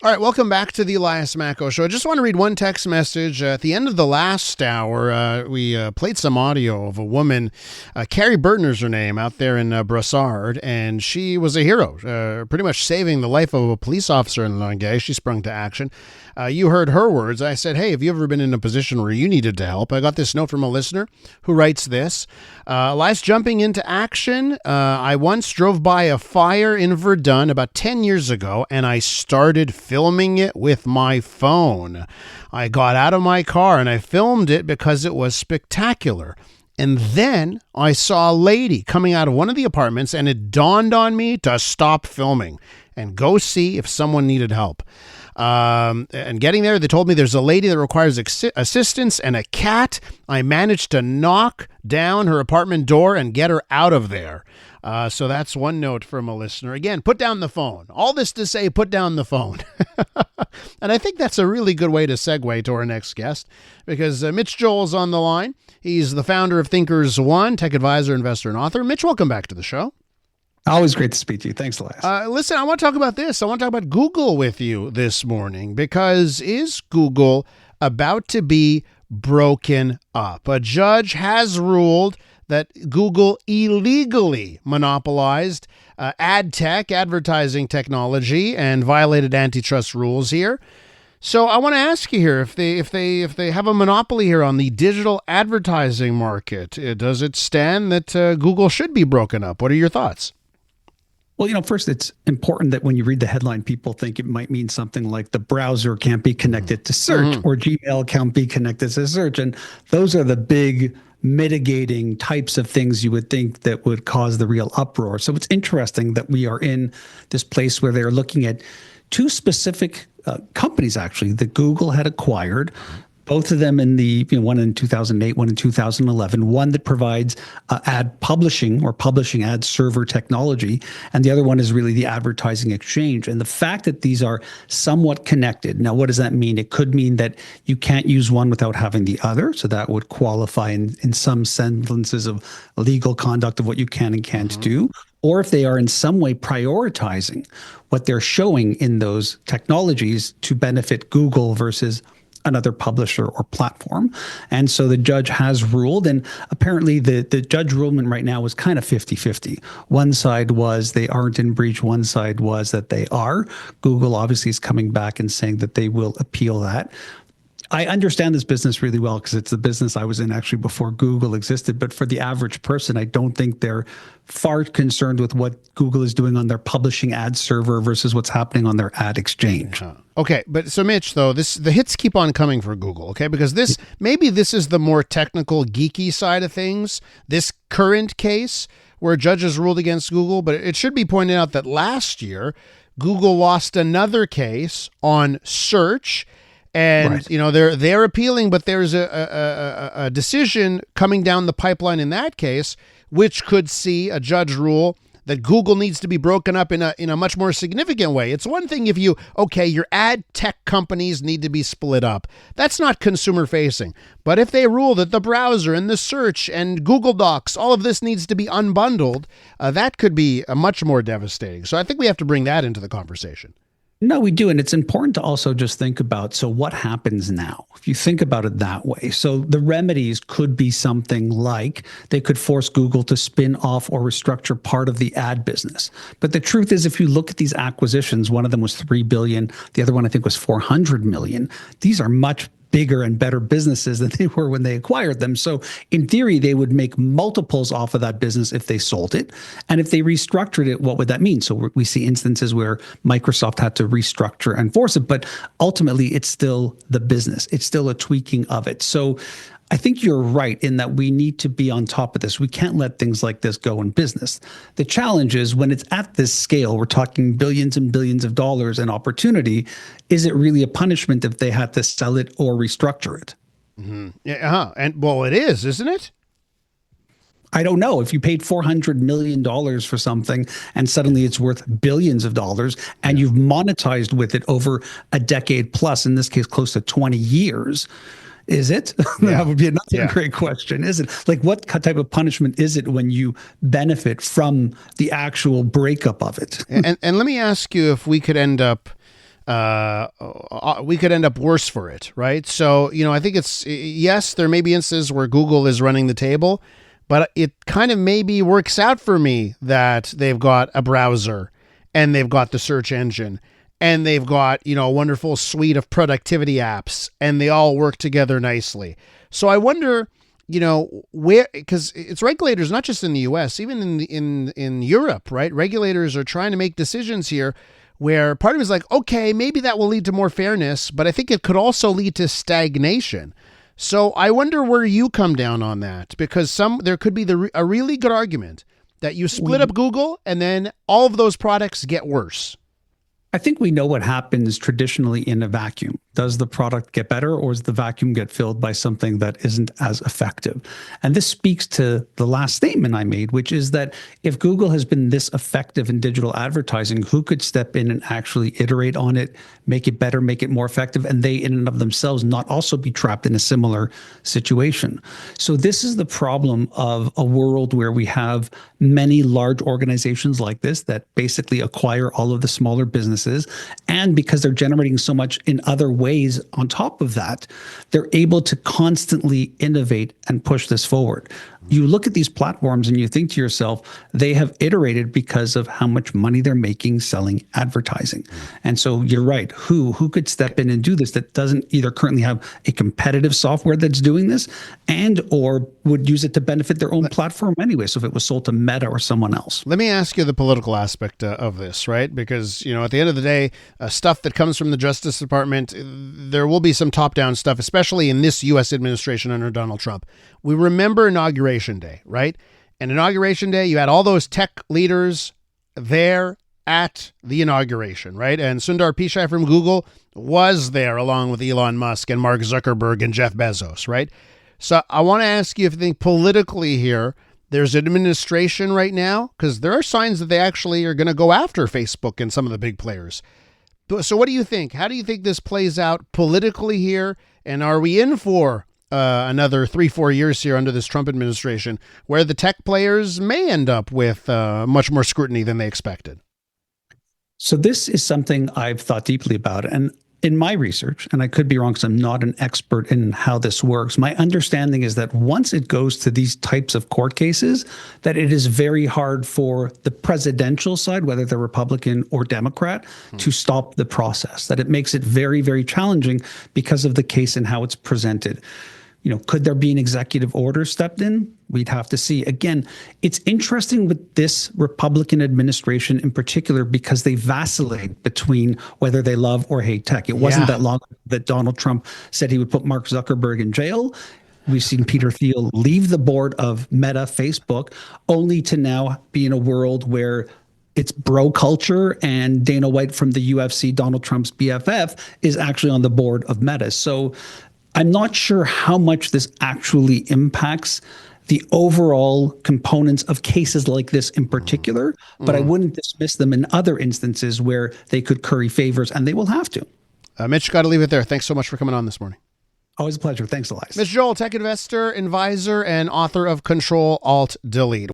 All right, welcome back to the Elias Macko Show. I just want to read one text message. At the end of the last hour, we played some audio of a woman, Carrie Burtner's her name, out there in Brossard, and she was a hero, pretty much saving the life of a police officer in Longueuil. She sprung to action. You heard her words. I said, hey, have you ever been in a position where you needed to help? I got this note from a listener who writes this. Elias, jumping into action. I once drove by a fire in Verdun about 10 years ago, and I started filming it with my phone. I got out of my car and I filmed it because it was spectacular. And then I saw a lady coming out of one of the apartments, and it dawned on me to stop filming and go see if someone needed help. And getting there, they told me there's a lady that requires assistance and a cat. I managed to knock down her apartment door and get her out of there. So that's one note from a listener. Again, put down the phone. All this to say, put down the phone. And I think that's a really good way to segue to our next guest, because Mitch Joel's on the line. He's the founder of ThinkersOne, tech advisor, investor, and author. Mitch, welcome back to the show. Always great to speak to you. Thanks, Elias. Listen, I want to talk about this. I want to talk about Google with you this morning, because is Google about to be broken up? A judge has ruled that Google illegally monopolized ad tech, advertising technology, and violated antitrust rules here. So I want to ask you here, if they have a monopoly here on the digital advertising market, does it stand that Google should be broken up? What are your thoughts? Well, first, it's important that when you read the headline, people think it might mean something like the browser can't be connected to search or Gmail can't be connected to search. And those are the big mitigating types of things you would think that would cause the real uproar. So it's interesting that we are in this place where they're looking at two specific companies, actually, that Google had acquired. Both of them in the, one in 2008, one in 2011, one that provides ad publishing or publishing ad server technology, and the other one is really the advertising exchange. And the fact that these are somewhat connected. Now, what does that mean? It could mean that you can't use one without having the other. So that would qualify in some semblances of legal conduct of what you can and can't do. Or if they are in some way prioritizing what they're showing in those technologies to benefit Google versus another publisher or platform. And so the judge has ruled, and apparently the judge ruling right now was kind of 50-50. One side was they aren't in breach, one side was that they are. Google obviously is coming back and saying that they will appeal that. I understand this business really well because it's the business I was in actually before Google existed. But for the average person, I don't think they're far concerned with what Google is doing on their publishing ad server versus what's happening on their ad exchange. Okay, but so Mitch, though, the hits keep on coming for Google, okay? Because maybe this is the more technical, geeky side of things, this current case where judges ruled against Google. But it should be pointed out that last year, Google lost another case on search. And, they're appealing, but there's a decision coming down the pipeline in that case, which could see a judge rule that Google needs to be broken up in a much more significant way. It's one thing if your ad tech companies need to be split up. That's not consumer facing. But if they rule that the browser and the search and Google Docs, all of this needs to be unbundled, that could be much more devastating. So I think we have to bring that into the conversation. No, we do. And it's important to also just think about, so what happens now? If you think about it that way. So the remedies could be something like they could force Google to spin off or restructure part of the ad business. But the truth is, if you look at these acquisitions, one of them was $3 billion. The other one, I think, was $400 million. These are much bigger and better businesses than they were when they acquired them. So in theory, they would make multiples off of that business if they sold it. And if they restructured it, what would that mean? So we see instances where Microsoft had to restructure and force it, but ultimately it's still the business. It's still a tweaking of it. So I think you're right in that we need to be on top of this. We can't let things like this go in business. The challenge is when it's at this scale, we're talking billions and billions of dollars in opportunity. Is it really a punishment if they had to sell it or restructure it? Mm-hmm. Yeah, and well, it is, isn't it? I don't know. If you paid $400 million for something and suddenly it's worth billions of dollars and you've monetized with it over a decade plus, in this case, close to 20 years, is it? That would be another great question. Is it? Like, what type of punishment is it when you benefit from the actual breakup of it? And let me ask you if we could end up we could end up worse for it, right? So, I think yes, there may be instances where Google is running the table, but it kind of maybe works out for me that they've got a browser and they've got the search engine and they've got, a wonderful suite of productivity apps and they all work together nicely. So I wonder, where, because it's regulators, not just in the US, even in Europe, right? Regulators are trying to make decisions here where part of it is like, okay, maybe that will lead to more fairness, but I think it could also lead to stagnation. So I wonder where you come down on that, because there could be a really good argument that you split up Google and then all of those products get worse. I think we know what happens traditionally in a vacuum. Does the product get better, or does the vacuum get filled by something that isn't as effective? And this speaks to the last statement I made, which is that if Google has been this effective in digital advertising, who could step in and actually iterate on it, make it better, make it more effective, and they in and of themselves not also be trapped in a similar situation? So this is the problem of a world where we have many large organizations like this that basically acquire all of the smaller businesses. And because they're generating so much in other ways on top of that, they're able to constantly innovate and push this forward. You look at these platforms and you think to yourself, they have iterated because of how much money they're making selling advertising. And so you're right. Who could step in and do this that doesn't either currently have a competitive software that's doing this and or would use it to benefit their own platform anyway? So if it was sold to Meta or someone else. Let me ask you the political aspect of this, right? Because, at the end of the day, stuff that comes from the Justice Department, there will be some top-down stuff, especially in this U.S. administration under Donald Trump. We remember Inauguration Day, right? And Inauguration Day, you had all those tech leaders there at the inauguration, right? And Sundar Pichai from Google was there along with Elon Musk and Mark Zuckerberg and Jeff Bezos, right? So I want to ask you if you think politically here, there's an administration right now, because there are signs that they actually are going to go after Facebook and some of the big players. So what do you think? How do you think this plays out politically here? And are we in for another 3-4 years here under this Trump administration where the tech players may end up with much more scrutiny than they expected? So this is something I've thought deeply about. And in my research, and I could be wrong because I'm not an expert in how this works, my understanding is that once it goes to these types of court cases, that it is very hard for the presidential side, whether they're Republican or Democrat, to stop the process, that it makes it very, very challenging because of the case and how it's presented. Could there be an executive order stepped in? We'd have to see. Again, it's interesting with this Republican administration in particular because they vacillate between whether they love or hate tech. It wasn't that long that Donald Trump said he would put Mark Zuckerberg in jail. We've seen Peter Thiel leave the board of Meta, Facebook, only to now be in a world where it's bro culture, and Dana White from the UFC, Donald Trump's BFF, is actually on the board of Meta. So I'm not sure how much this actually impacts the overall components of cases like this in particular, but I wouldn't dismiss them in other instances where they could curry favors, and they will have to. Mitch, got to leave it there. Thanks so much for coming on this morning. Always a pleasure. Thanks, Elias. Mitch Joel, tech investor, advisor, and author of CTRL ALT Delete.